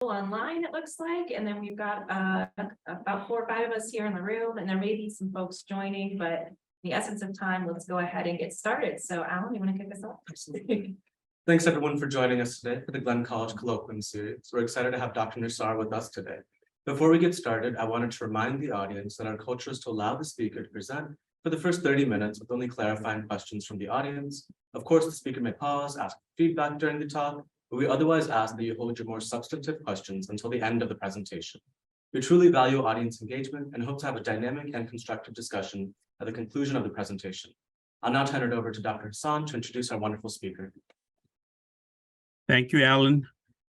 online, it looks like, and then we've got about 4 or 5 of us here in the room, and there may be some folks joining, but in the essence of time, let's go ahead and get started. So Alan, you want to kick us off? Thanks everyone for joining us today for the Glenn College Colloquium series. We're excited to have Dr. Nisar with us today. Before we get started, I wanted to remind the audience that our culture is to allow the speaker to present for the first 30 minutes with only clarifying questions from the audience. Of course, the speaker may pause, ask feedback during the talk, but we otherwise ask that you hold your more substantive questions until the end of the presentation. We truly value audience engagement and hope to have a dynamic and constructive discussion at the conclusion of the presentation. I'll now turn it over to Dr. Hassan to introduce our wonderful speaker. Thank you, Alan.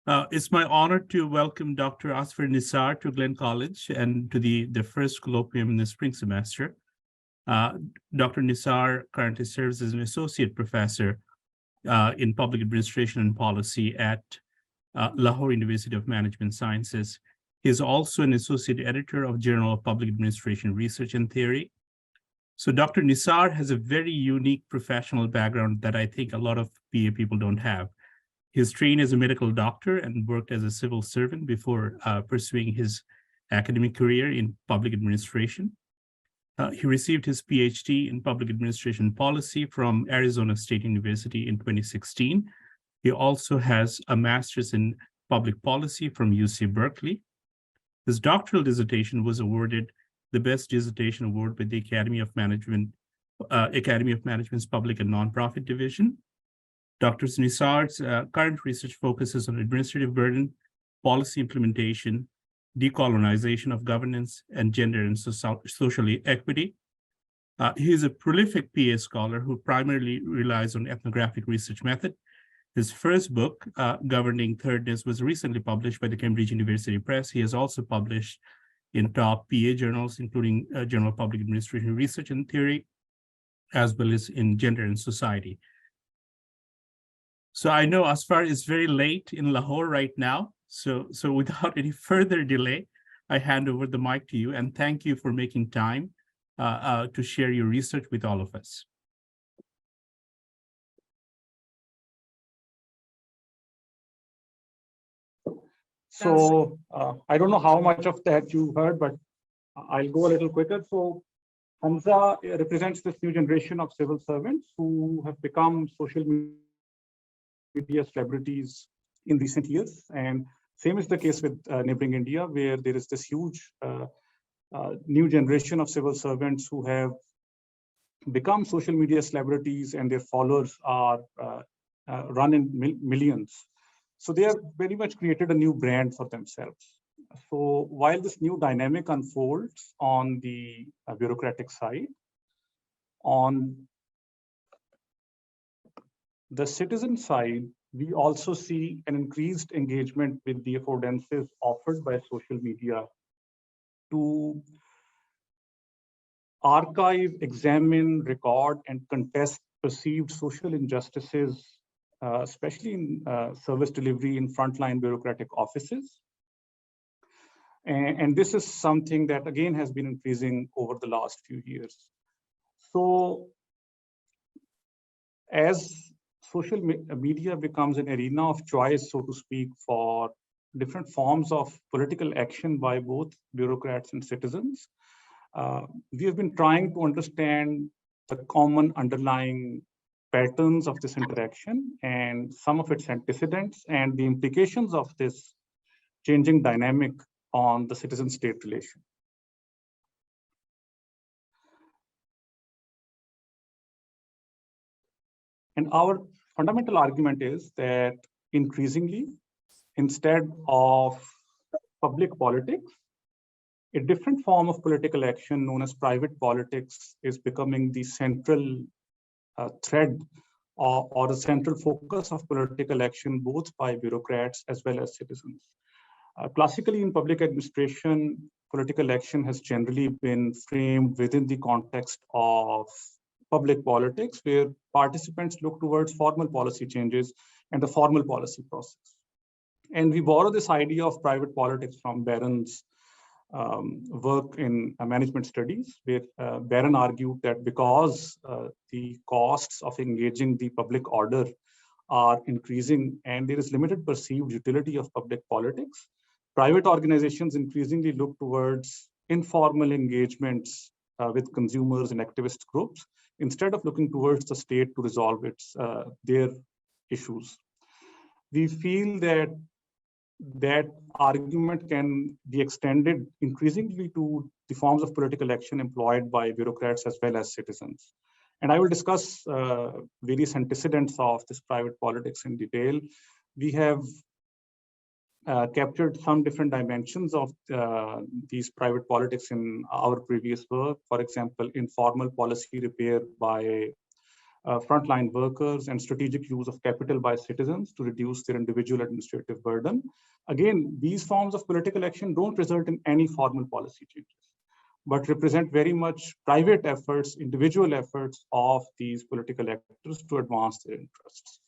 It's my honor to welcome Dr. Azfar Nisar to Glenn College and to the first colloquium in the spring semester. Dr. Nisar currently serves as an associate professor in public administration and policy at Lahore University of Management Sciences. He is also an associate editor of Journal of Public Administration Research and Theory. So Dr. Nisar has a very unique professional background that I think a lot of PA people don't have. He's trained as a medical doctor and worked as a civil servant before pursuing his academic career in public administration. He received his PhD in public administration policy from Arizona State University in 2016. He also has a master's in public policy from UC Berkeley. His doctoral dissertation was awarded the Best Dissertation Award by the Academy of Management's Public and Nonprofit Division. Dr. Nisar's current research focuses on administrative burden, policy implementation, decolonization of governance, and gender and social equity. He is a prolific PA scholar who primarily relies on ethnographic research method. His first book, Governing Thirdness, was recently published by the Cambridge University Press. He has also published in top PA journals, including Journal of Public Administration Research and Theory, as well as in Gender and Society. So I know Azfar is very late in Lahore right now. So without any further delay, I hand over the mic to you and thank you for making time to share your research with all of us. So I don't know how much of that you heard, but I'll go a little quicker. So Hamza represents this new generation of civil servants who have become social media celebrities in recent years. And same is the case with neighboring India, where there is this huge new generation of civil servants who have become social media celebrities and their followers are run in millions. So they have very much created a new brand for themselves. So while this new dynamic unfolds on the bureaucratic side, on the citizen side, we also see an increased engagement with the affordances offered by social media to archive, examine, record, and contest perceived social injustices, especially in service delivery in frontline bureaucratic offices. And this is something that, again, has been increasing over the last few years. So as social media becomes an arena of choice, so to speak, for different forms of political action by both bureaucrats and citizens, we have been trying to understand the common underlying patterns of this interaction and some of its antecedents and the implications of this changing dynamic on the citizen-state relation. And our fundamental argument is that increasingly, instead of public politics, a different form of political action known as private politics is becoming the central thread or the central focus of political action, both by bureaucrats as well as citizens. Classically, in public administration, political action has generally been framed within the context of public politics, where participants look towards formal policy changes and the formal policy process. And we borrow this idea of private politics from Barron's work in management studies, where Barron argued that because the costs of engaging the public order are increasing and there is limited perceived utility of public politics, private organizations increasingly look towards informal engagements with consumers and activist groups instead of looking towards the state to resolve their issues. We feel that that argument can be extended increasingly to the forms of political action employed by bureaucrats as well as citizens. And I will discuss various antecedents of this private politics in detail. We have captured some different dimensions of these private politics in our previous work. For example, informal policy repair by frontline workers and strategic use of capital by citizens to reduce their individual administrative burden. Again, these forms of political action don't result in any formal policy changes, but represent very much private efforts, individual efforts of these political actors to advance their interests.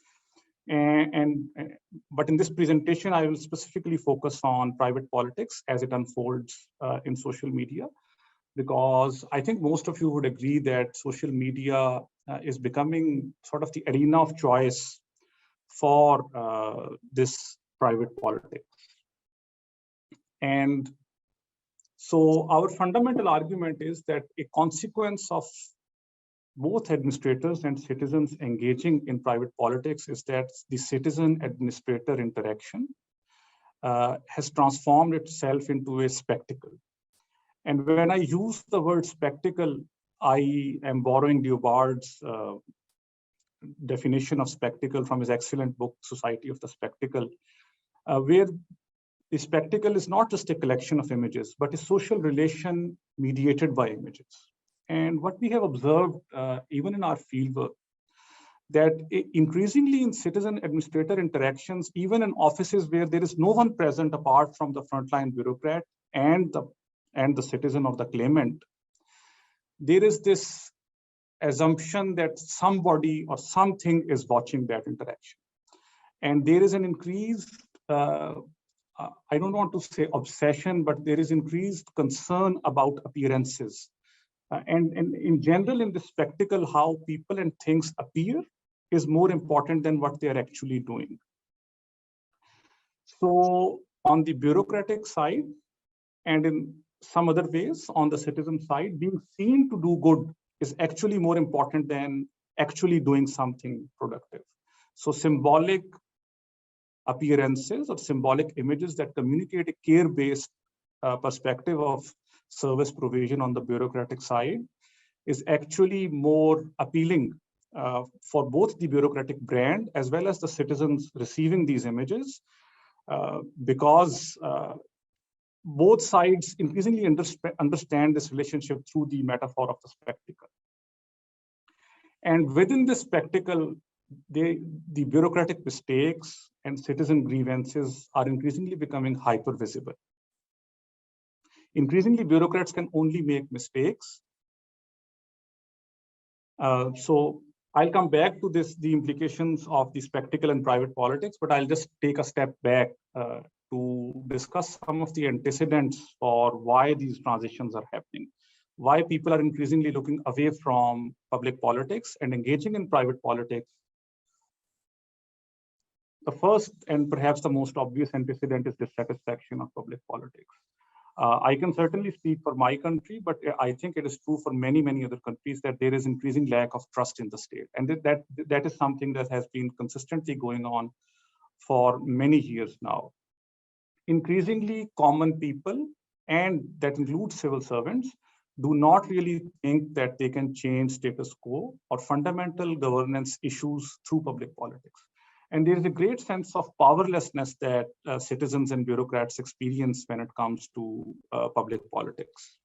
But in this presentation, I will specifically focus on private politics as it unfolds in social media, because I think most of you would agree that social media is becoming sort of the arena of choice for this private politics. And so our fundamental argument is that a consequence of both administrators and citizens engaging in private politics is that the citizen-administrator interaction has transformed itself into a spectacle. And when I use the word spectacle, I am borrowing Lyotard's definition of spectacle from his excellent book, Society of the Spectacle, where the spectacle is not just a collection of images, but a social relation mediated by images. And what we have observed, even in our fieldwork, that increasingly in citizen-administrator interactions, even in offices where there is no one present apart from the frontline bureaucrat and the citizen or the claimant, there is this assumption that somebody or something is watching that interaction. And there is an increased, I don't want to say obsession, but there is increased concern about appearances. And in general, in the spectacle, how people and things appear is more important than what they are actually doing. So on the bureaucratic side, and in some other ways on the citizen side, being seen to do good is actually more important than actually doing something productive. So symbolic appearances or symbolic images that communicate a care-based perspective of service provision on the bureaucratic side is actually more appealing for both the bureaucratic brand as well as the citizens receiving these images, because both sides increasingly understand this relationship through the metaphor of the spectacle. And within this spectacle, the bureaucratic mistakes and citizen grievances are increasingly becoming hyper-visible. Increasingly, bureaucrats can only make mistakes. So I'll come back to the implications of the spectacle and private politics, but I'll just take a step back to discuss some of the antecedents for why these transitions are happening, why people are increasingly looking away from public politics and engaging in private politics. The first and perhaps the most obvious antecedent is dissatisfaction of public politics. I can certainly speak for my country, but I think it is true for many, many other countries that there is increasing lack of trust in the state. And that is something that has been consistently going on for many years now. Increasingly common people, and that includes civil servants, do not really think that they can change status quo or fundamental governance issues through public politics. And there is a great sense of powerlessness that citizens and bureaucrats experience when it comes to public politics.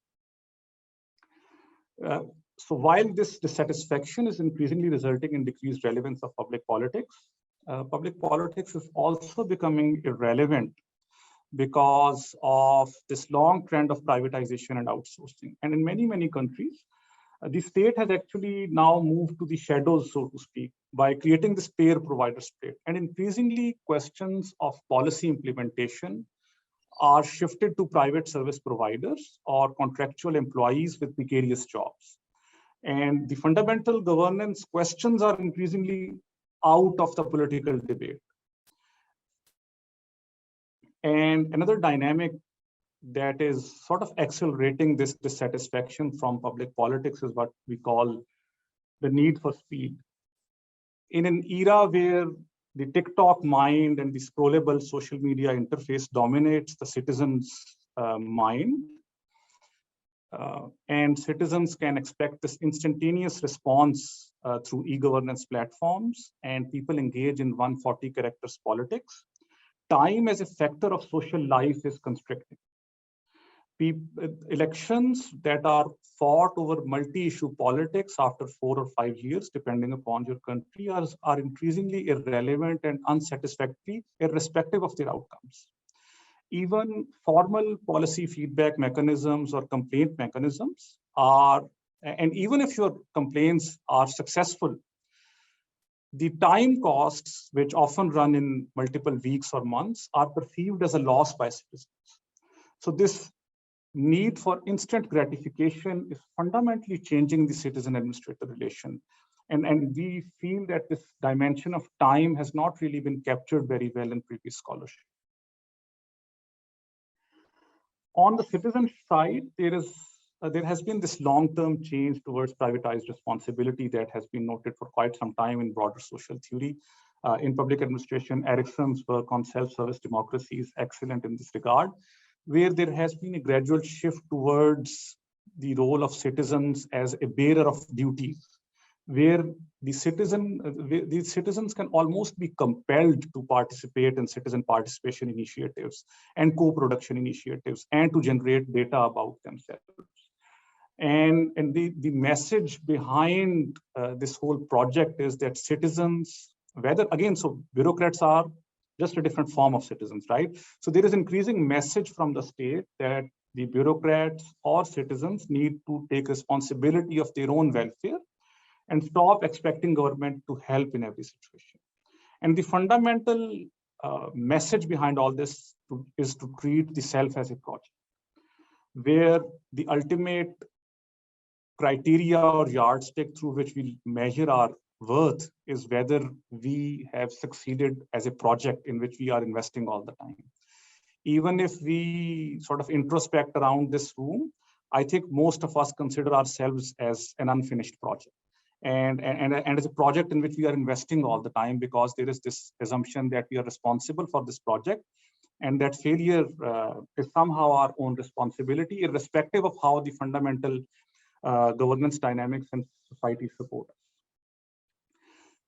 So while this dissatisfaction is increasingly resulting in decreased relevance of public politics is also becoming irrelevant because of this long trend of privatization and outsourcing. And in many, many countries, the state has actually now moved to the shadows, so to speak, by creating this payer provider split. And increasingly, questions of policy implementation are shifted to private service providers or contractual employees with precarious jobs. And the fundamental governance questions are increasingly out of the political debate. And another dynamic that is sort of accelerating this dissatisfaction from public politics is what we call the need for speed. In an era where the TikTok mind and the scrollable social media interface dominates the citizens' mind, and citizens can expect this instantaneous response through e-governance platforms, and people engage in 140 characters politics. Time as a factor of social life is constricting. Elections that are fought over multi-issue politics after 4 or 5 years, depending upon your country, are increasingly irrelevant and unsatisfactory, irrespective of their outcomes. Even formal policy feedback mechanisms or complaint mechanisms are, and even if your complaints are successful, the time costs, which often run in multiple weeks or months, are perceived as a loss by citizens. So this need for instant gratification is fundamentally changing the citizen-administrator relation. And we feel that this dimension of time has not really been captured very well in previous scholarship. On the citizen side, there has been this long-term change towards privatized responsibility that has been noted for quite some time in broader social theory. In public administration, Erickson's work on self-service democracy is excellent in this regard, where there has been a gradual shift towards the role of citizens as a bearer of duties, where the citizens can almost be compelled to participate in citizen participation initiatives and co-production initiatives and to generate data about themselves. And the message behind this whole project is that citizens, so bureaucrats are just a different form of citizens, right? So there is increasing message from the state that the bureaucrats or citizens need to take responsibility of their own welfare and stop expecting government to help in every situation. And the fundamental message behind all this is to treat the self as a project, where the ultimate criteria or yardstick through which we measure our worth is whether we have succeeded as a project in which we are investing all the time. Even if we sort of introspect around this room, I think most of us consider ourselves as an unfinished project. And as a project in which we are investing all the time, because there is this assumption that we are responsible for this project, and that failure is somehow our own responsibility, irrespective of how the fundamental governance dynamics and society support us.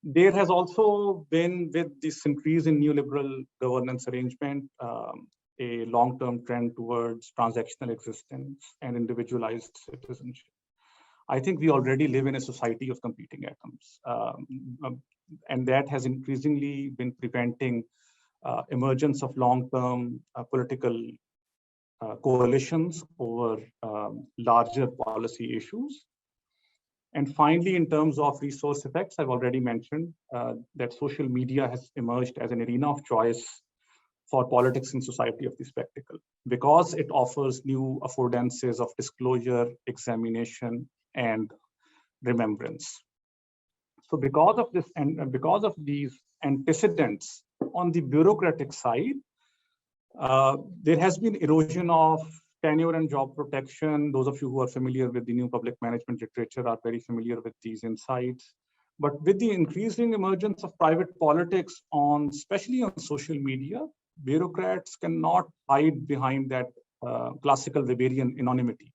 There has also been, with this increase in neoliberal governance arrangement, a long-term trend towards transactional existence and individualized citizenship. I think we already live in a society of competing atoms, and that has increasingly been preventing emergence of long-term political coalitions over larger policy issues. And finally, in terms of resource effects, I've already mentioned that social media has emerged as an arena of choice for politics in society of the spectacle, because it offers new affordances of disclosure, examination, and remembrance. So because of this, and because of these antecedents on the bureaucratic side, there has been erosion of tenure and job protection. Those of you who are familiar with the new public management literature are very familiar with these insights. But with the increasing emergence of private politics especially on social media, bureaucrats cannot hide behind that classical Weberian anonymity.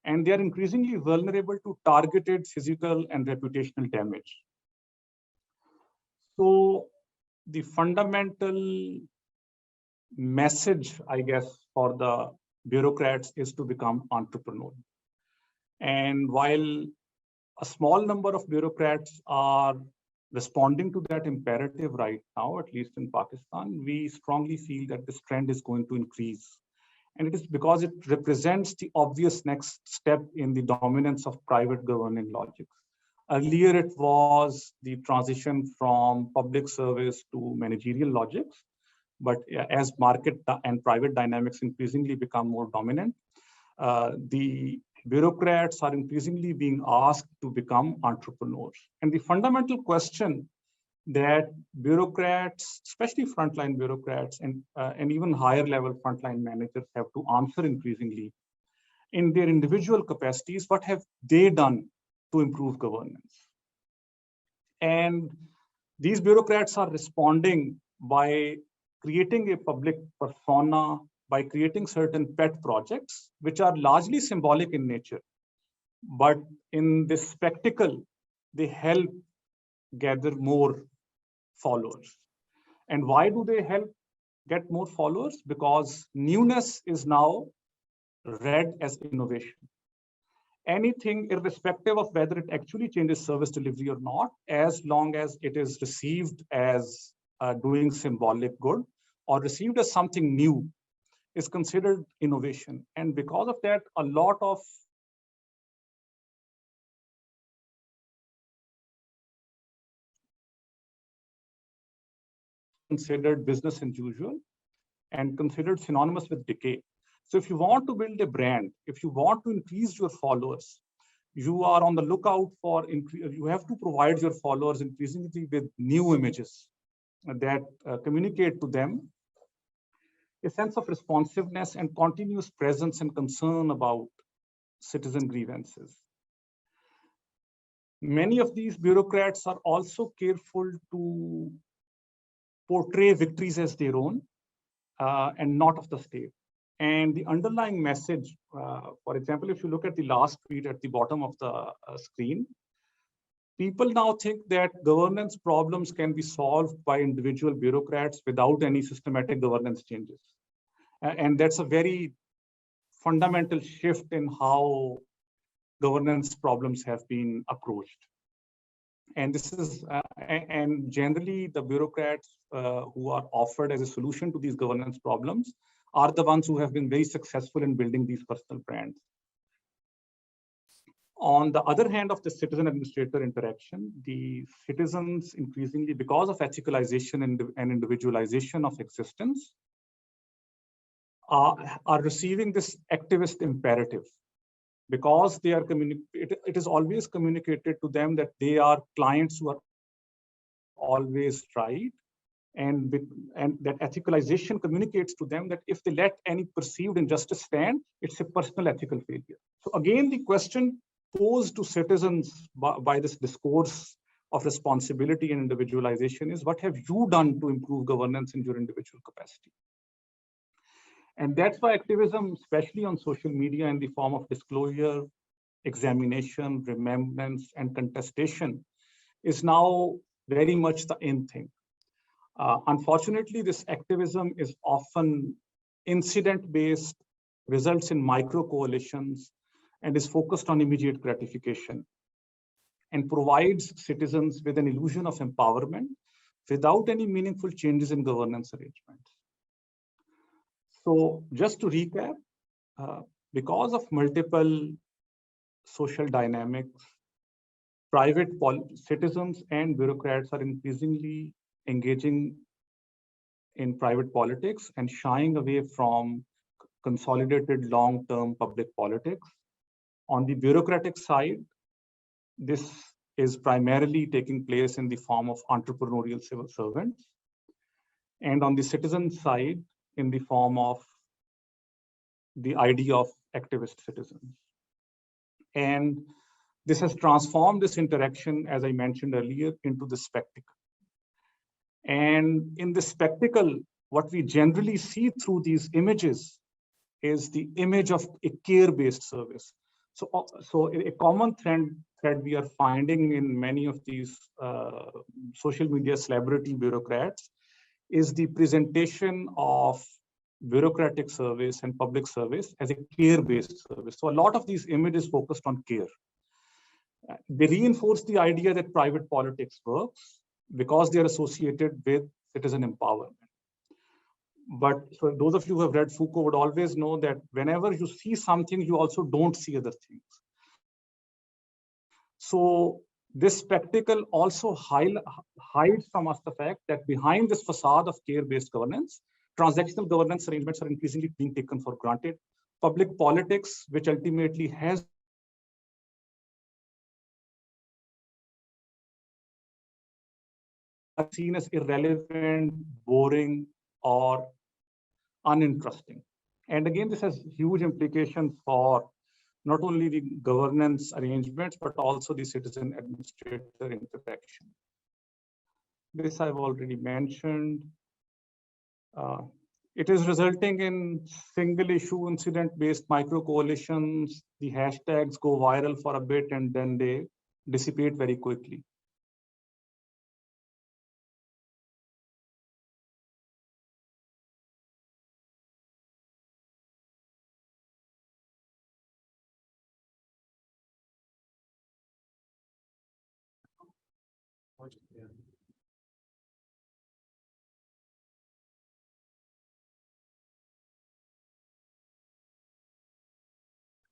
And they are increasingly vulnerable to targeted physical and reputational damage. So the fundamental message, I guess, for the bureaucrats is to become entrepreneurial. And while a small number of bureaucrats are responding to that imperative right now, at least in Pakistan, we strongly feel that this trend is going to increase. And it is because it represents the obvious next step in the dominance of private governing logics. Earlier, it was the transition from public service to managerial logics. But as market and private dynamics increasingly become more dominant, the bureaucrats are increasingly being asked to become entrepreneurs. And the fundamental question that bureaucrats, especially frontline bureaucrats and even higher level frontline managers have to answer increasingly in their individual capacities, what have they done to improve governance? And these bureaucrats are responding by creating a public persona, by creating certain pet projects, which are largely symbolic in nature. But in this spectacle, they help gather more followers. And why do they help get more followers? Because newness is now read as innovation. Anything, irrespective of whether it actually changes service delivery or not, as long as it is received as doing symbolic good or received as something new, is considered innovation. And because of that, a lot of considered business as usual and considered synonymous with decay. So if you want to build a brand, if you want to increase your followers, you are on the lookout for, you have to provide your followers increasingly with new images that communicate to them a sense of responsiveness and continuous presence and concern about citizen grievances. Many of these bureaucrats are also careful to portray victories as their own and not of the state. And the underlying message, for example, if you look at the last tweet at the bottom of the screen, people now think that governance problems can be solved by individual bureaucrats without any systematic governance changes. And that's a very fundamental shift in how governance problems have been approached. And this is, and generally the bureaucrats who are offered as a solution to these governance problems are the ones who have been very successful in building these personal brands. On the other hand of the citizen-administrator interaction, the citizens increasingly, because of ethicalization and individualization of existence, are receiving this activist imperative. Because they are it is always communicated to them that they are clients who are always right, and that ethicalization communicates to them that if they let any perceived injustice stand, it's a personal ethical failure. So again, the question posed to citizens by this discourse of responsibility and individualization is, what have you done to improve governance in your individual capacity? And that's why activism, especially on social media in the form of disclosure, examination, remembrance, and contestation, is now very much the in thing. Unfortunately, this activism is often incident-based, results in micro-coalitions, and is focused on immediate gratification, and provides citizens with an illusion of empowerment without any meaningful changes in governance arrangements. So just to recap, because of multiple social dynamics, private citizens and bureaucrats are increasingly engaging in private politics and shying away from consolidated long-term public politics. On the bureaucratic side, this is primarily taking place in the form of entrepreneurial civil servants. And on the citizen side, in the form of the idea of activist citizens. And this has transformed this interaction, as I mentioned earlier, into the spectacle. And in the spectacle, what we generally see through these images is the image of a care-based service. So a common thread we are finding in many of these social media celebrity bureaucrats is the presentation of bureaucratic service and public service as a care-based service. So a lot of these images focused on care. They reinforce the idea that private politics works because they are associated with citizen empowerment. But so those of you who have read Foucault would always know that whenever you see something, you also don't see other things. So this spectacle also hides from us the fact that behind this facade of care-based governance, transactional governance arrangements are increasingly being taken for granted. Public politics, which ultimately has seen as irrelevant, boring, or uninteresting. And again, this has huge implications for not only the governance arrangements, but also the citizen administrator interaction. This I've already mentioned. It is resulting in single issue incident-based micro coalitions. The hashtags go viral for a bit and then they dissipate very quickly.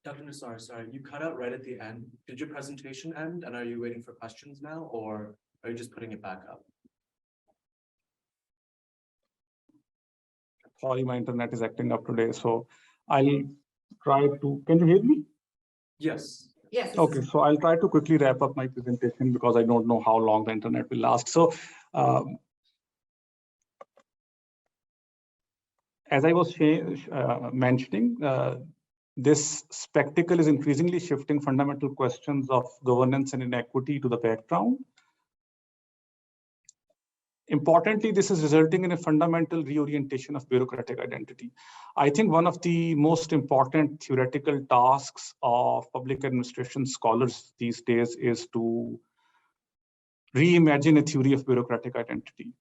Dr. Nisar, sorry, you cut out right at the end. Did your presentation end and are you waiting for questions now or are you just putting it back up? Sorry, my internet is acting up today. So I'll try to, can you hear me? Yes. Yes. Okay, so I'll try to quickly wrap up my presentation because I don't know how long the internet will last. So as I was mentioning, this spectacle is increasingly shifting fundamental questions of governance and inequity to the background. Importantly, this is resulting in a fundamental reorientation of bureaucratic identity. I think one of the most important theoretical tasks of public administration scholars these days is to reimagine a theory of bureaucratic identity.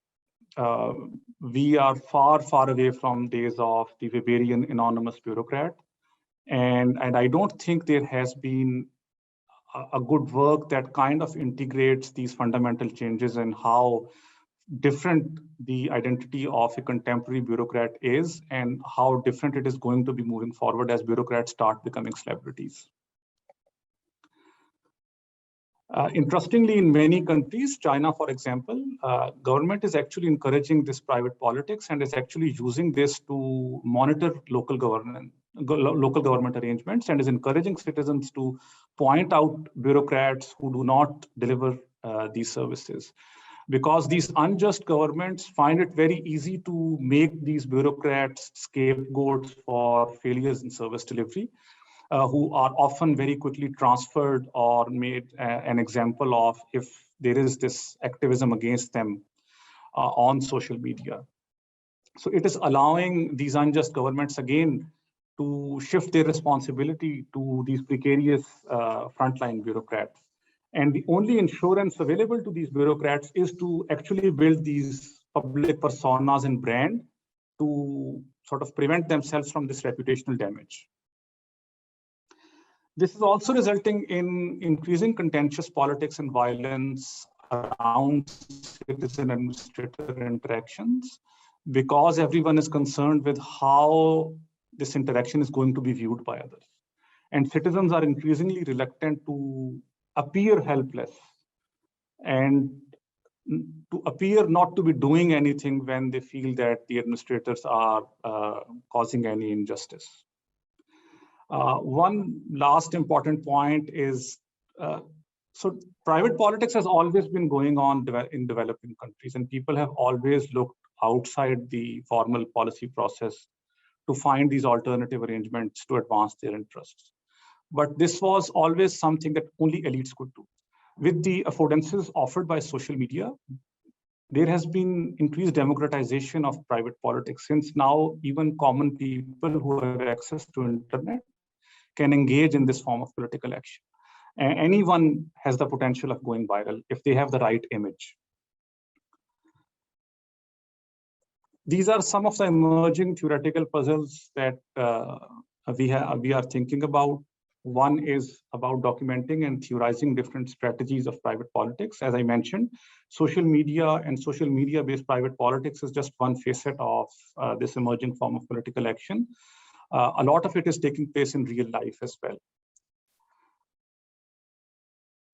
We are far, far away from days of the Weberian anonymous bureaucrat. And I don't think there has been a good work that kind of integrates these fundamental changes and how different the identity of a contemporary bureaucrat is and how different it is going to be moving forward as bureaucrats start becoming celebrities. Interestingly, in many countries, China, for example, government is actually encouraging this private politics and is actually using this to monitor local government arrangements and is encouraging citizens to point out bureaucrats who do not deliver these services. Because these unjust governments find it very easy to make these bureaucrats scapegoats for failures in service delivery, who are often very quickly transferred or made an example of if there is this activism against them on social media. So it is allowing these unjust governments again to shift their responsibility to these precarious frontline bureaucrats. And the only insurance available to these bureaucrats is to actually build these public personas and brand to sort of prevent themselves from this reputational damage. This is also resulting in increasing contentious politics and violence around citizen administrator interactions because everyone is concerned with how this interaction is going to be viewed by others. And citizens are increasingly reluctant to appear helpless and to appear not to be doing anything when they feel that the administrators are causing any injustice. One last important point is, so private politics has always been going on in developing countries, and people have always looked outside the formal policy process to find these alternative arrangements to advance their interests. But this was always something that only elites could do. With the affordances offered by social media, there has been increased democratization of private politics, since now even common people who have access to internet can engage in this form of political action. And anyone has the potential of going viral if they have the right image. These are some of the emerging theoretical puzzles that we are thinking about. One is about documenting and theorizing different strategies of private politics. As I mentioned, social media and social media-based private politics is just one facet of this emerging form of political action. A lot of it is taking place in real life as well.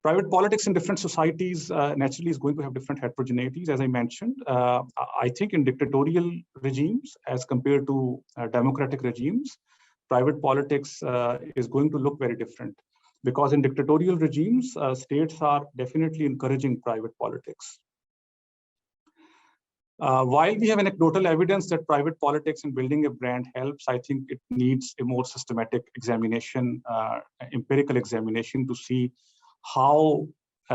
Private politics in different societies naturally is going to have different heterogeneities, as I mentioned. I think in dictatorial regimes, as compared to democratic regimes, private politics is going to look very different. Because in dictatorial regimes, states are definitely encouraging private politics. While we have anecdotal evidence that private politics in building a brand helps, I think it needs a more systematic examination, empirical examination to see how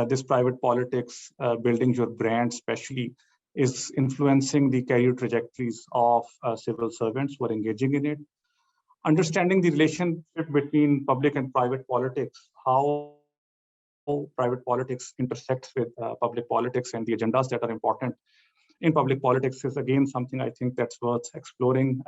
this private politics, building your brand especially, is influencing the career trajectories of civil servants who are engaging in it. Understanding the relationship between public and private politics, how private politics intersects with public politics and the agendas that are important in public politics is again something I think that's worth exploring.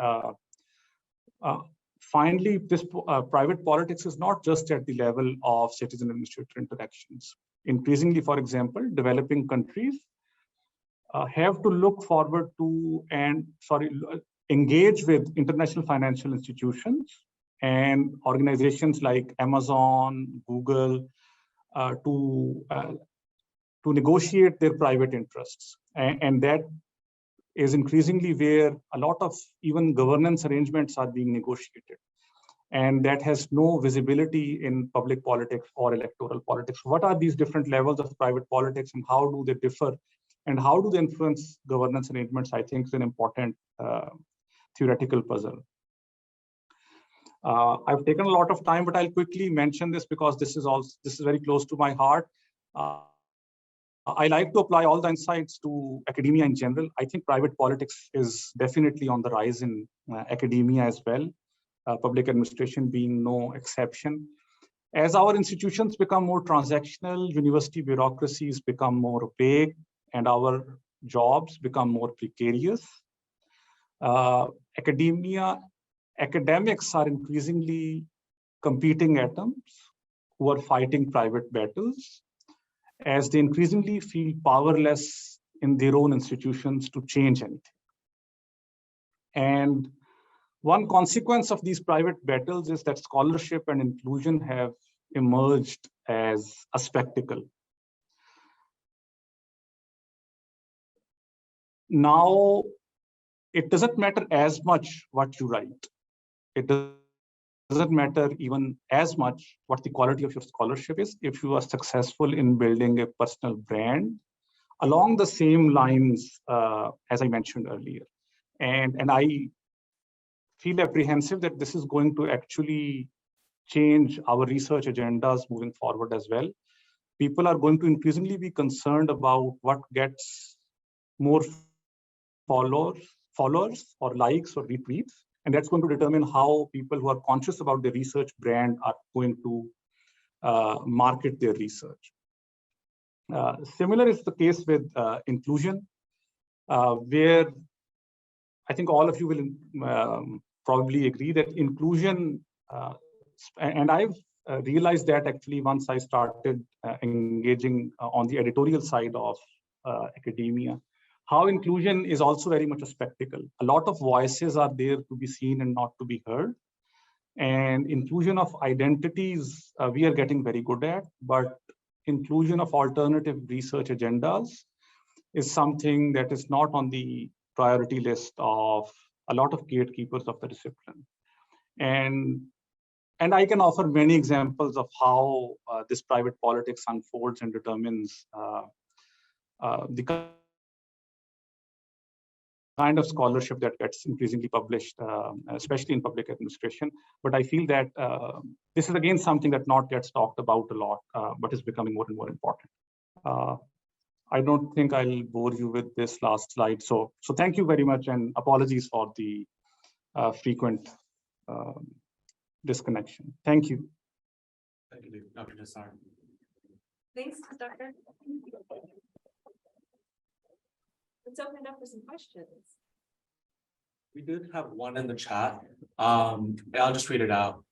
Finally, this private politics is not just at the level of citizen-administrator interactions. Increasingly, for example, developing countries have to look forward to and engage with international financial institutions and organizations like Amazon, Google, to negotiate their private interests. And that is increasingly where a lot of even governance arrangements are being negotiated. And that has no visibility in public politics or electoral politics. What are these different levels of private politics and how do they differ? And how do they influence governance arrangements, I think is an important theoretical puzzle. I've taken a lot of time, but I'll quickly mention this because this is very close to my heart. I like to apply all the insights to academia in general. I think private politics is definitely on the rise in academia as well, public administration being no exception. As our institutions become more transactional, university bureaucracies become more opaque, and our jobs become more precarious. Academics are increasingly competing atoms who are fighting private battles, as they increasingly feel powerless in their own institutions to change anything. And one consequence of these private battles is that scholarship and inclusion have emerged as a spectacle. Now, it doesn't matter as much what you write. It doesn't matter even as much what the quality of your scholarship is if you are successful in building a personal brand along the same lines as I mentioned earlier. And I feel apprehensive that this is going to actually change our research agendas moving forward as well. People are going to increasingly be concerned about what gets more followers or likes or retweets. And that's going to determine how people who are conscious about their research brand are going to market their research. Similar is the case with inclusion, where I think all of you will probably agree that inclusion, and I've realized that actually once I started engaging on the editorial side of academia, how inclusion is also very much a spectacle. A lot of voices are there to be seen and not to be heard. And inclusion of identities, we are getting very good at, but inclusion of alternative research agendas is something that is not on the priority list of a lot of gatekeepers of the discipline. And I can offer many examples of how this private politics unfolds and determines the kind of scholarship that gets increasingly published, especially in public administration. But I feel that this is again something that not gets talked about a lot, but is becoming more and more important. I don't think I'll bore you with this last slide. So thank you very much, and apologies for the frequent disconnection. Thank you. Thank you, Dr. Nisar. Thanks, Doctor. Let's open it up for some questions. We did have one in the chat. I'll just read it out.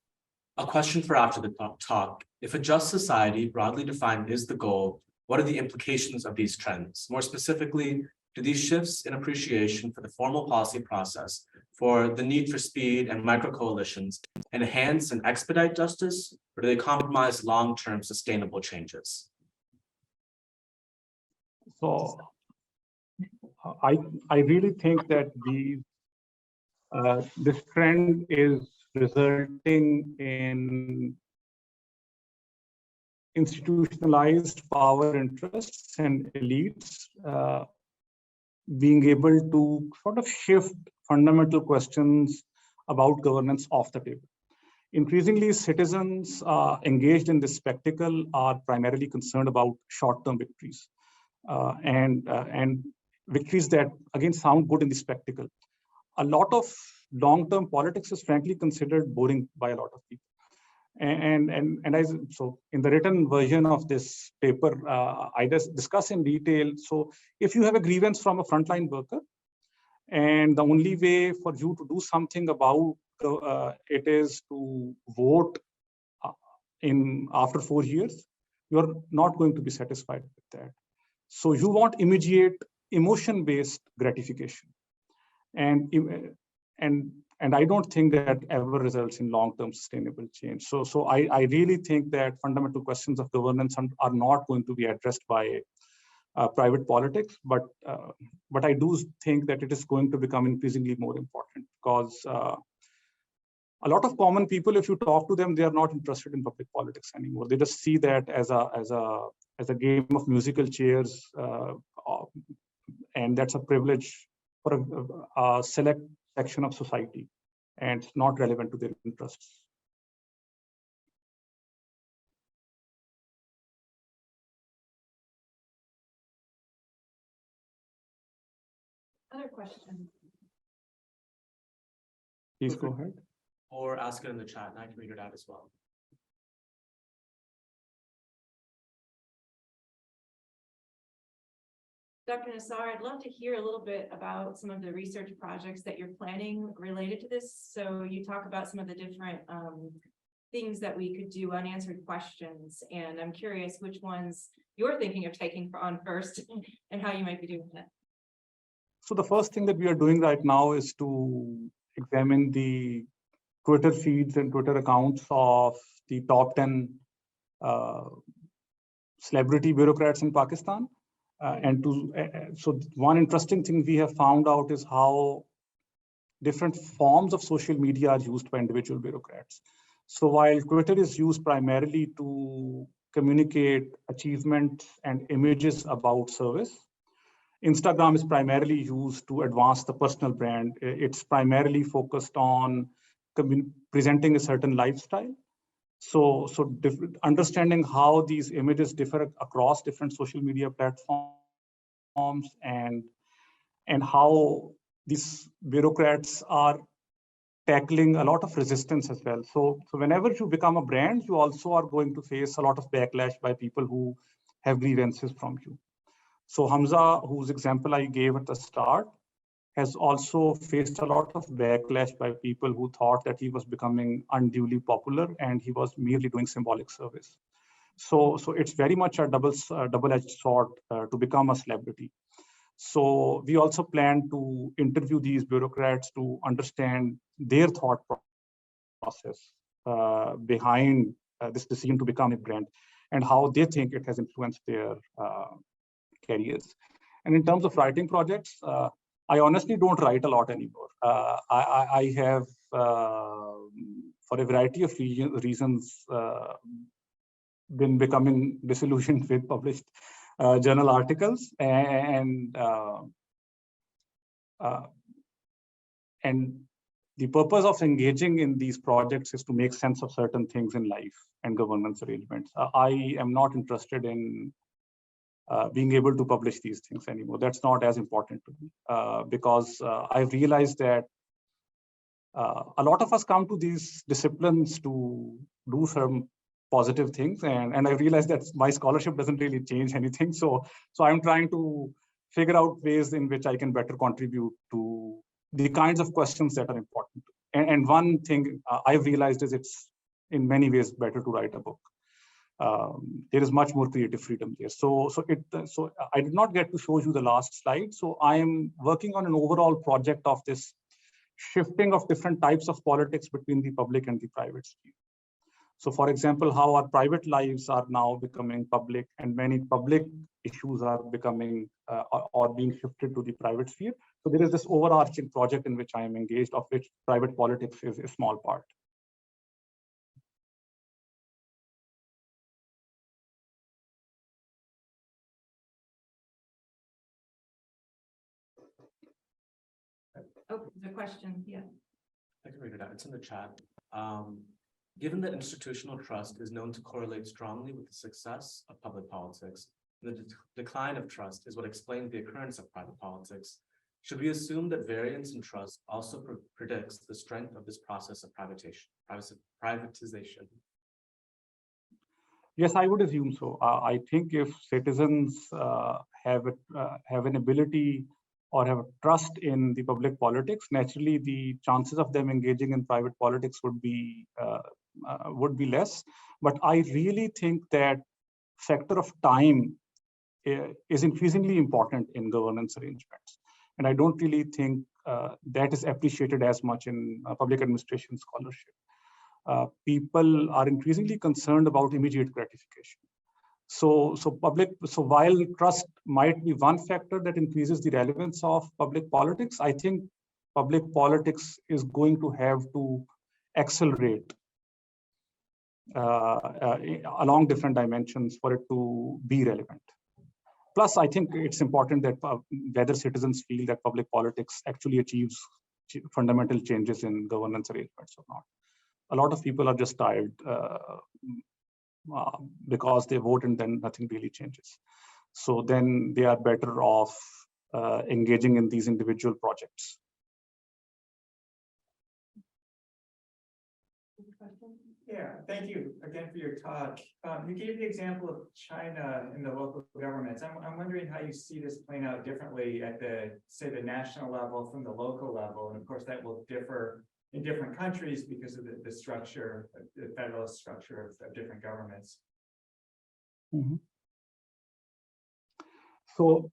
A question for after the talk. If a just society, broadly defined, is the goal, what are the implications of these trends? More specifically, do these shifts in appreciation for the formal policy process, for the need for speed and micro-coalitions, enhance and expedite justice, or do they compromise long-term sustainable changes? So I really think that this trend is resulting in institutionalized power interests and elites being able to sort of shift fundamental questions about governance off the table. Increasingly, citizens engaged in this spectacle are primarily concerned about short-term victories and victories that, again, sound good in the spectacle. A lot of long-term politics is frankly considered boring by a lot of people. So in the written version of this paper, I just discuss in detail. So if you have a grievance from a frontline worker, and the only way for you to do something about it is to vote after 4 years, you're not going to be satisfied with that. So you want immediate emotion-based gratification. And I don't think that ever results in long-term sustainable change. So I really think that fundamental questions of governance are not going to be addressed by private politics, but I do think that it is going to become increasingly more important, because a lot of common people, if you talk to them, they are not interested in public politics anymore. They just see that as a game of musical chairs, and that's a privilege for a select section of society, and it's not relevant to their interests. Other questions? Please go ahead. Or ask it in the chat, and I can read it out as well. Dr. Nisar, I'd love to hear a little bit about some of the research projects that you're planning related to this. So you talk about some of the different things that we could do, unanswered questions, and I'm curious which ones you're thinking of taking on first and how you might be doing that. So the first thing that we are doing right now is to examine the Twitter feeds and Twitter accounts of the top 10 celebrity bureaucrats in Pakistan. So one interesting thing we have found out is how different forms of social media are used by individual bureaucrats. So while Twitter is used primarily to communicate achievements and images about service, Instagram is primarily used to advance the personal brand. It's primarily focused on presenting a certain lifestyle. So understanding how these images differ across different social media platforms, and how these bureaucrats are tackling a lot of resistance as well. So whenever you become a brand, you also are going to face a lot of backlash by people who have grievances from you. So Hamza, whose example I gave at the start, has also faced a lot of backlash by people who thought that he was becoming unduly popular and he was merely doing symbolic service. So it's very much a double-edged sword to become a celebrity. So we also plan to interview these bureaucrats to understand their thought process behind this decision to become a brand, and how they think it has influenced their careers. And in terms of writing projects, I honestly don't write a lot anymore. I have, for a variety of reasons, been becoming disillusioned with published journal articles, and the purpose of engaging in these projects is to make sense of certain things in life and governance arrangements. I am not interested in being able to publish these things anymore. That's not as important to me, because I've realized that a lot of us come to these disciplines to do some positive things, and I realized that my scholarship doesn't really change anything. So I'm trying to figure out ways in which I can better contribute to the kinds of questions that are important. And one thing I've realized is it's in many ways better to write a book. There is much more creative freedom there. So I did not get to show you the last slide. So I am working on an overall project of this shifting of different types of politics between the public and the private sphere. So for example, how our private lives are now becoming public, and many public issues are becoming or being shifted to the private sphere. So there is this overarching project in which I am engaged, of which private politics is a small part. Oh, the question, yeah. I can read it out. It's in the chat. Given that institutional trust is known to correlate strongly with the success of public politics, the decline of trust is what explains the occurrence of private politics. Should we assume that variance in trust also predicts the strength of this process of privatization? Yes, I would assume so. I think if citizens have an ability or have a trust in the public politics, naturally the chances of them engaging in private politics would be less. But I really think that factor of time is increasingly important in governance arrangements, and I don't really think that is appreciated as much in public administration scholarship. People are increasingly concerned about immediate gratification. So while trust might be one factor that increases the relevance of public politics, I think public politics is going to have to accelerate along different dimensions for it to be relevant. Plus, I think it's important that whether citizens feel that public politics actually achieves fundamental changes in governance arrangements or not. A lot of people are just tired because they vote and then nothing really changes. So then they are better off engaging in these individual projects. Yeah, thank you again for your talk. You gave the example of China and the local governments. I'm wondering how you see this playing out differently at say the national level from the local level. And of course that will differ in different countries because of the structure, the federalist structure of different governments. Mm-hmm. So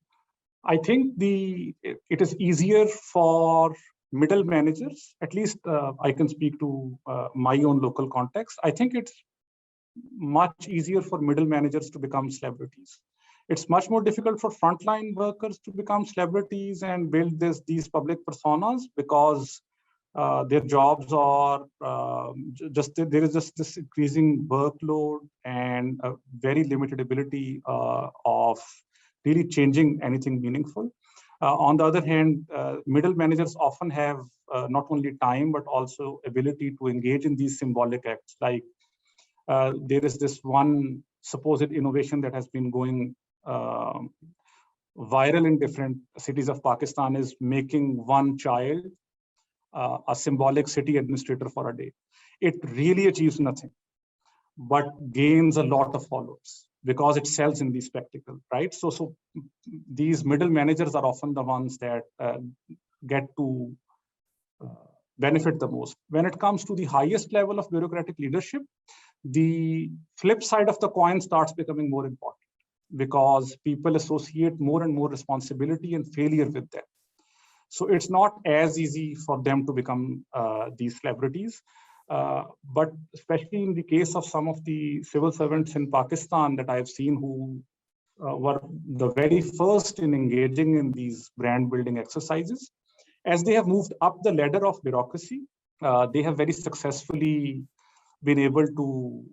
I think it is easier for middle managers, at least I can speak to my own local context. I think it's much easier for middle managers to become celebrities. It's much more difficult for frontline workers to become celebrities and build these public personas because their jobs are there is just this increasing workload and a very limited ability of really changing anything meaningful. On the other hand, middle managers often have not only time, but also ability to engage in these symbolic acts. Like there is this one supposed innovation that has been going viral in different cities of Pakistan, is making one child a symbolic city administrator for a day. It really achieves nothing, but gains a lot of followers because it sells in the spectacle, right? So these middle managers are often the ones that get to benefit the most. When it comes to the highest level of bureaucratic leadership, the flip side of the coin starts becoming more important because people associate more and more responsibility and failure with them. So it's not as easy for them to become these celebrities. But especially in the case of some of the civil servants in Pakistan that I've seen who were the very first in engaging in these brand building exercises, as they have moved up the ladder of bureaucracy, they have very successfully been able to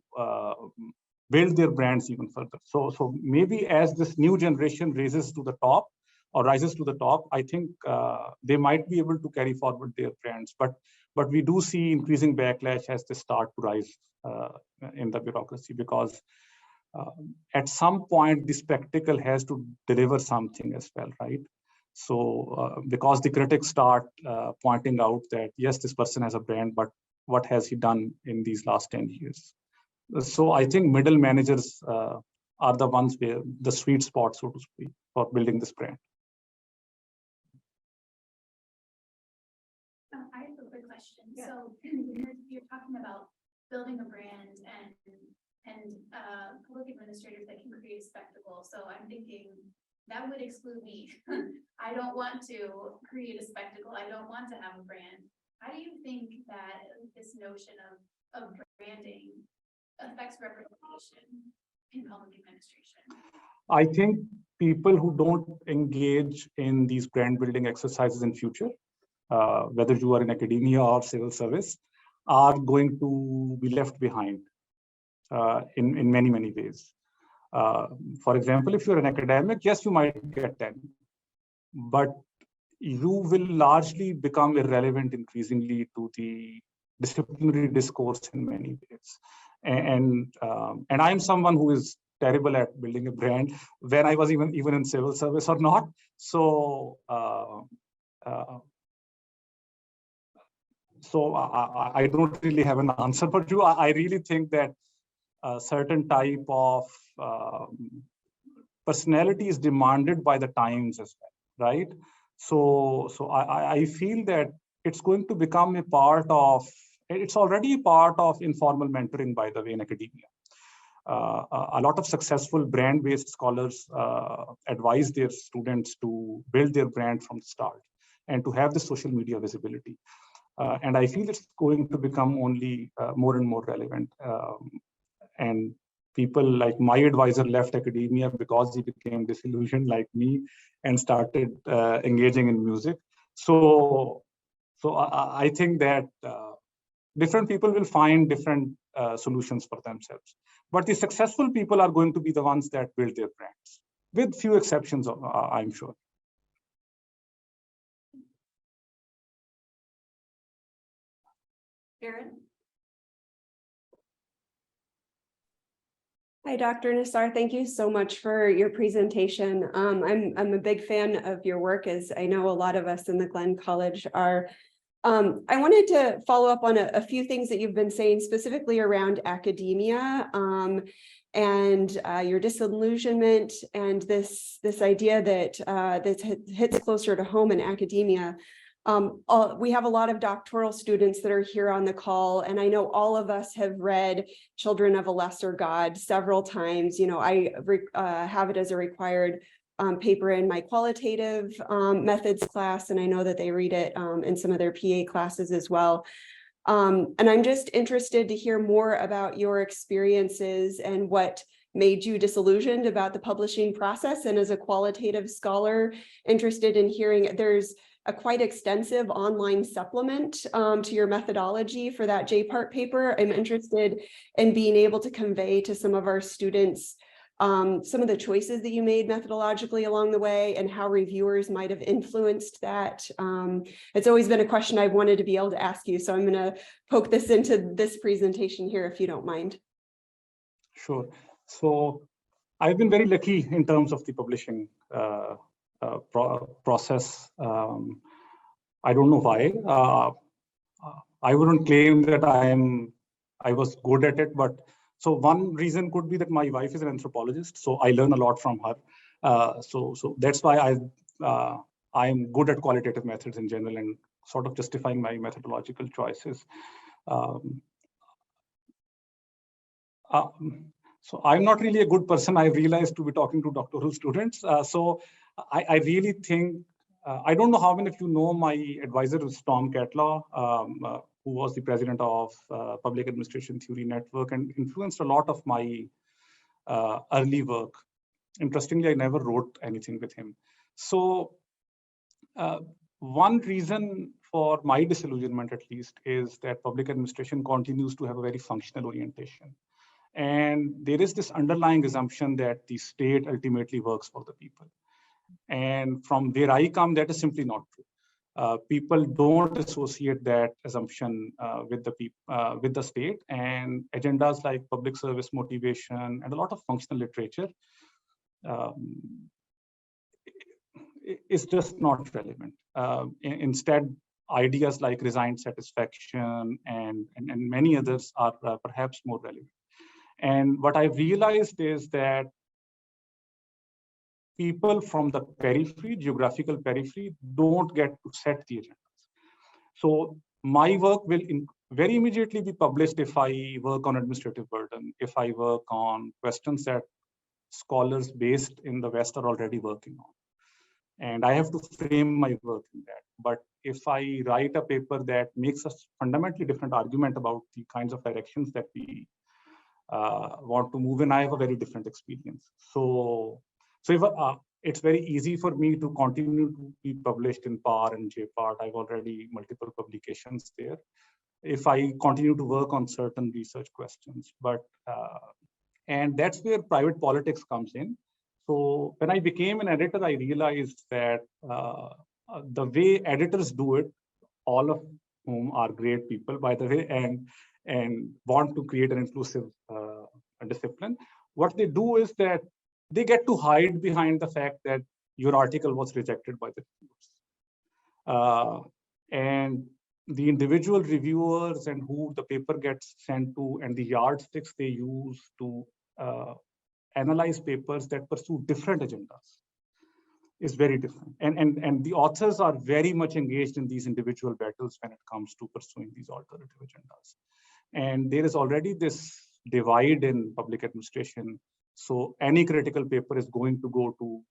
build their brands even further. So maybe as this new generation rises to the top, I think they might be able to carry forward their brands. But we do see increasing backlash as they start to rise in the bureaucracy because at some point the spectacle has to deliver something as well, right? So because the critics start pointing out that yes, this person has a brand, but what has he done in these last 10 years? So I think middle managers are the ones where the sweet spot, so to speak, for building this brand. I have a quick question. Yeah. So you're talking about building a brand and public administrators that can create a spectacle. So I'm thinking that would exclude me. I don't want to create a spectacle. I don't want to have a brand. How do you think that this notion of branding affects representation in public administration? I think people who don't engage in these brand building exercises in future, whether you are in academia or civil service, are going to be left behind in many, many ways. For example, if you're an academic, yes, you might get 10, but you will largely become irrelevant increasingly to the disciplinary discourse in many ways. And I'm someone who is terrible at building a brand, when I was even in civil service or not. So I don't really have an answer for you. I really think that a certain type of personality is demanded by the times as well, right? So I feel that it's going to become a part of, it's already a part of informal mentoring, by the way, in academia. A lot of successful brand-based scholars advise their students to build their brand from the start and to have the social media visibility. And I feel it's going to become only more and more relevant. And people like my advisor left academia because he became disillusioned like me and started engaging in music. So I think that different people will find different solutions for themselves. But the successful people are going to be the ones that build their brands, with few exceptions, I'm sure. Karen? Hi, Dr. Nisar. Thank you so much for your presentation. I'm a big fan of your work, as I know a lot of us in the Glenn College are. I wanted to follow up on a few things that you've been saying specifically around academia and your disillusionment and this idea that this hits closer to home in academia. We have a lot of doctoral students that are here on the call, and I know all of us have read Children of a Lesser God several times. You know, I have it as a required paper in my qualitative methods class, and I know that they read it in some of their PA classes as well. And I'm just interested to hear more about your experiences and what made you disillusioned about the publishing process. And as a qualitative scholar, interested in hearing, there's a quite extensive online supplement to your methodology for that J-part paper. I'm interested in being able to convey to some of our students some of the choices that you made methodologically along the way and how reviewers might have influenced that. It's always been a question I've wanted to be able to ask you, so I'm going to poke this into this presentation here, if you don't mind. Sure. So I've been very lucky in terms of the publishing process. I don't know why. I wouldn't claim that I was good at it, but so one reason could be that my wife is an anthropologist, so I learn a lot from her. So that's why I'm good at qualitative methods in general and sort of justifying my methodological choices. So I'm not really a good person, I realized, to be talking to doctoral students. So I really think, I don't know how many of you know my advisor was Tom Catlaw, who was the president of Public Administration Theory Network and influenced a lot of my early work. Interestingly, I never wrote anything with him. So one reason for my disillusionment, at least, is that public administration continues to have a very functional orientation. And there is this underlying assumption that the state ultimately works for the people. And from where I come, that is simply not true. People don't associate that assumption with the state, and agendas like public service motivation and a lot of functional literature is just not relevant. Instead, ideas like resigned satisfaction and many others are perhaps more relevant. And what I realized is that people from the periphery, geographical periphery, don't get to set the agendas. So my work will very immediately be published if I work on administrative burden, if I work on questions that scholars based in the West are already working on. And I have to frame my work in that. But if I write a paper that makes a fundamentally different argument about the kinds of directions that we want to move in, I have a very different experience. So if it's very easy for me to continue to be published in PAR and J-part. I've already multiple publications there. If I continue to work on certain research questions, but and that's where private politics comes in. So when I became an editor, I realized that the way editors do it, all of whom are great people, by the way, and want to create an inclusive discipline, what they do is that they get to hide behind the fact that your article was rejected by the reviewers. And the individual reviewers and who the paper gets sent to and the yardsticks they use to analyze papers that pursue different agendas is very different. And the authors are very much engaged in these individual battles when it comes to pursuing these alternative agendas. And there is already this divide in public administration. So any critical paper is going to go to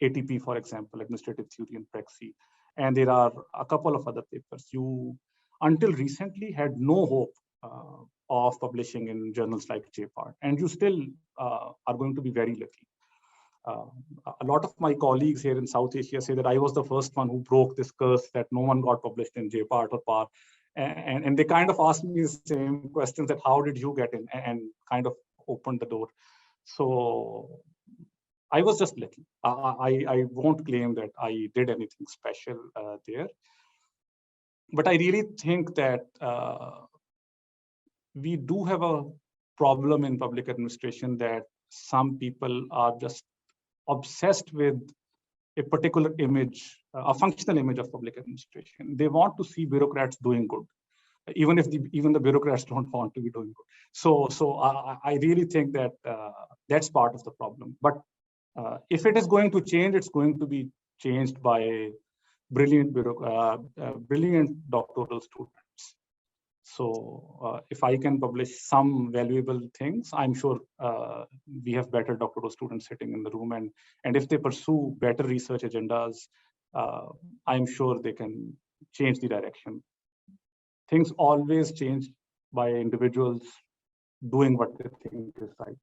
ATP, for example, Administrative Theory and Praxis. And there are a couple of other papers. You, until recently, had no hope of publishing in journals like JPART. And you still are going to be very lucky. A lot of my colleagues here in South Asia say that I was the first one who broke this curse that no one got published in JPART or PAR. And they kind of asked me the same questions that how did you get in, and kind of opened the door. So I was just lucky. I won't claim that I did anything special there. But I really think that we do have a problem in public administration that some people are just obsessed with a particular image, a functional image of public administration. They want to see bureaucrats doing good, even if even the bureaucrats don't want to be doing good. So I really think that that's part of the problem. But if it is going to change, it's going to be changed by brilliant doctoral students. So if I can publish some valuable things, I'm sure we have better doctoral students sitting in the room. And if they pursue better research agendas, I'm sure they can change the direction. Things always change by individuals doing what they think is right.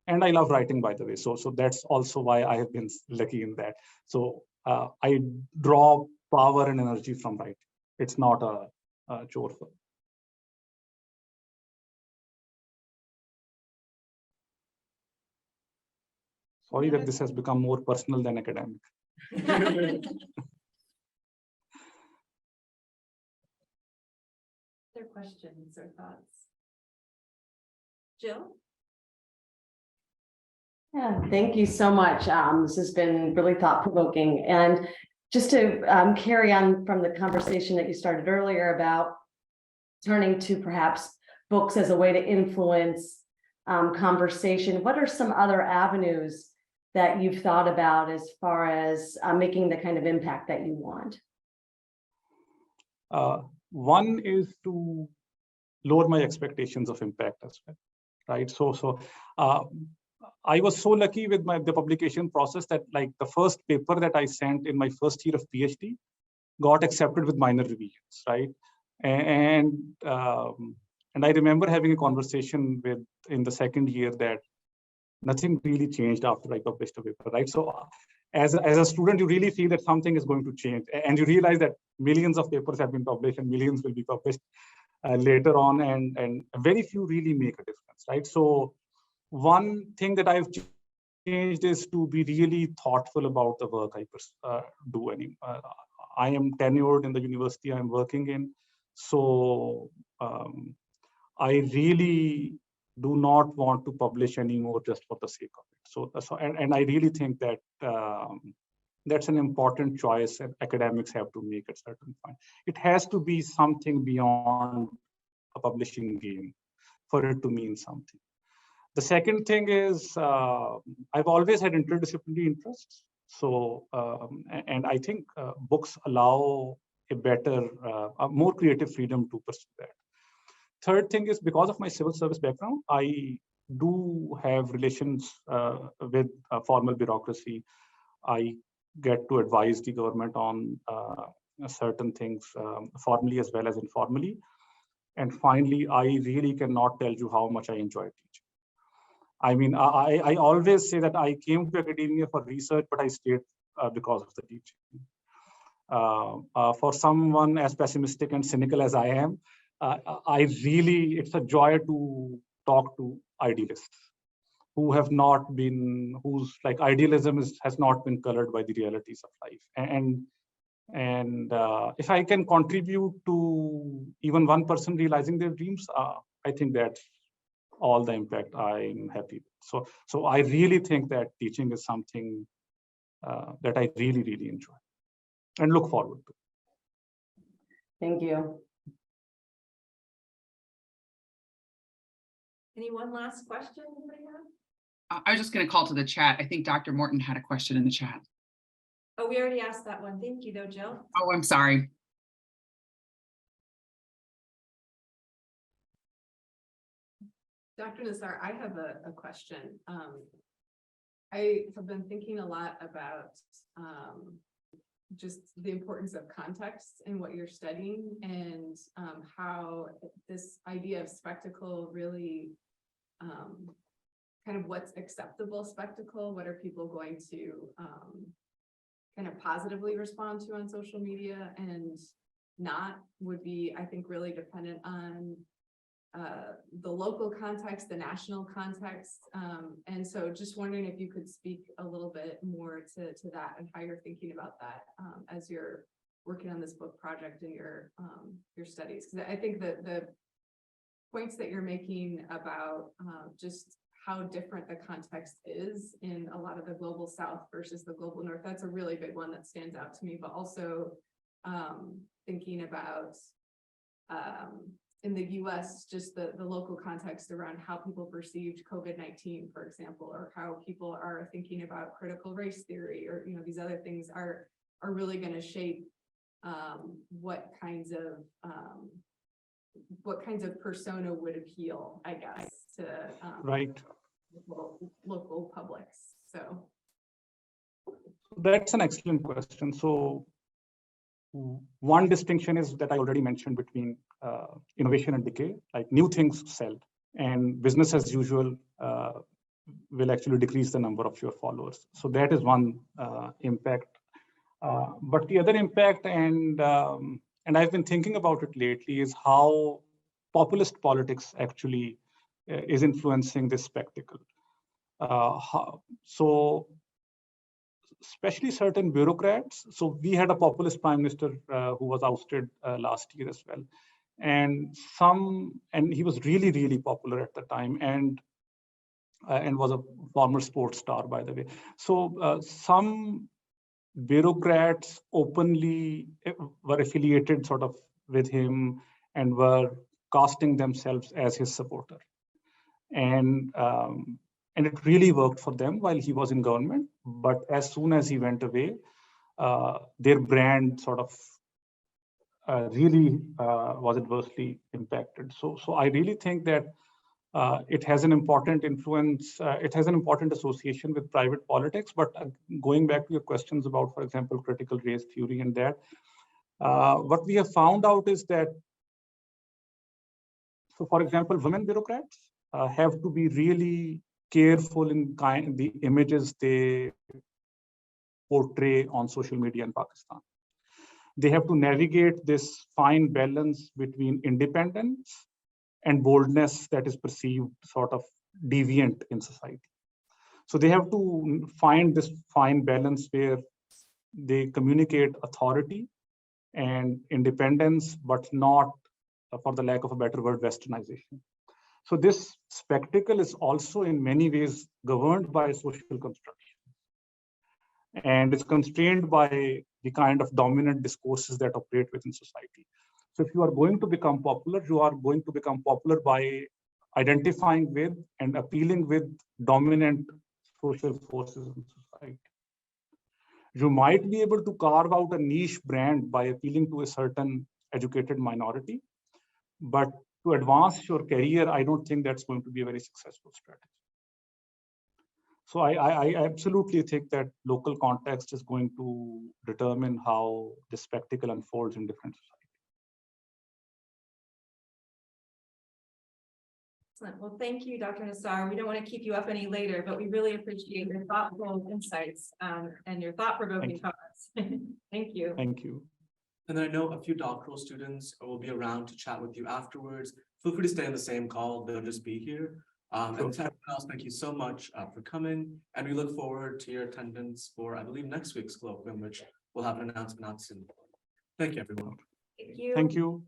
And I love writing, by the way. So that's also why I have been lucky in that. So I draw power and energy from writing. It's not a chore for me. Sorry that this has become more personal than academic. Other questions or thoughts? Jill? Yeah, thank you so much. This has been really thought-provoking. And just to carry on from the conversation that you started earlier about turning to perhaps books as a way to influence conversation, what are some other avenues that you've thought about as far as making the kind of impact that you want? One is to lower my expectations of impact as well, right? So I was so lucky with the publication process that like the first paper that I sent in my first year of PhD got accepted with minor revisions, right? And I remember having a conversation in the second year that nothing really changed after I published a paper, right? So as a student, you really feel that something is going to change, and you realize that millions of papers have been published and millions will be published later on, and very few really make a difference, right? So one thing that I've changed is to be really thoughtful about the work I do. I am tenured in the university I'm working in, so I really do not want to publish anymore just for the sake of it. So and I really think that that's an important choice that academics have to make at a certain point. It has to be something beyond a publishing game for it to mean something. The second thing is I've always had interdisciplinary interests. So, and I think books allow a more creative freedom to pursue that. Third thing is because of my civil service background, I do have relations with formal bureaucracy. I get to advise the government on certain things formally as well as informally. And finally, I really cannot tell you how much I enjoy teaching. I mean, I always say that I came to academia for research, but I stayed because of the teaching. For someone as pessimistic and cynical as I am, it's a joy to talk to idealists. have not been, whose like idealism has not been colored by the realities of life. And if I can contribute to even one person realizing their dreams, I think that's all the impact I'm happy with. So I really think that teaching is something that I really, really enjoy and look forward to. Thank you. Any one last question anybody have? I was just going to call to the chat. I think Dr. Morton had a question in the chat. Oh, we already asked that one. Thank you though, Jill. Oh, I'm sorry. Dr. Nisar, I have a question. I have been thinking a lot about just the importance of context in what you're studying and how this idea of spectacle really kind of what's acceptable spectacle, what are people going to kind of positively respond to on social media and not would be, I think, really dependent on the local context, the national context. And so just wondering if you could speak a little bit more to that and how you're thinking about that as you're working on this book project and your studies. Because I think that the points that you're making about just how different the context is in a lot of the global South versus the global North, that's a really big one that stands out to me, but also thinking about in the US, just the local context around how people perceived COVID-19, for example, or how people are thinking about critical race theory, or these other things are really going to shape what kinds of persona would appeal, I guess, to Right. local publics. So that's an excellent question. So one distinction is that I already mentioned between innovation and decay, like new things sell, and business as usual will actually decrease the number of your followers. So that is one impact. But the other impact, and I've been thinking about it lately, is how populist politics actually is influencing this spectacle. So especially certain bureaucrats. So we had a populist prime minister who was ousted last year as well. And he was really, really popular at the time and was a former sports star, by the way. So some bureaucrats openly were affiliated sort of with him and were casting themselves as his supporter. And it really worked for them while he was in government. But as soon as he went away, their brand sort of really was adversely impacted. So I really think that it has an important influence. It has an important association with private politics. But going back to your questions about, for example, critical race theory and that, what we have found out is that, so for example, women bureaucrats have to be really careful in the images they portray on social media in Pakistan. They have to navigate this fine balance between independence and boldness that is perceived sort of deviant in society. So they have to find this fine balance where they communicate authority and independence, but not, for the lack of a better word, westernization. So this spectacle is also in many ways governed by social construction. And it's constrained by the kind of dominant discourses that operate within society. So if you are going to become popular, you are going to become popular by identifying with and appealing with dominant social forces in society. You might be able to carve out a niche brand by appealing to a certain educated minority, but to advance your career, I don't think that's going to be a very successful strategy. So I absolutely think that local context is going to determine how the spectacle unfolds in different societies. Excellent. Well, thank you, Dr. Nisar. We don't want to keep you up any later, but we really appreciate your thoughtful insights and your thought-provoking comments. Thank you. Thank you. And then I know a few doctoral students will be around to chat with you afterwards. Feel free to stay on the same call, they'll just be here. And to everyone else, thank you so much for coming, and we look forward to your attendance for, I believe, next week's colloquium, which we'll have an announcement out soon. Thank you, everyone. Thank you. Thank you.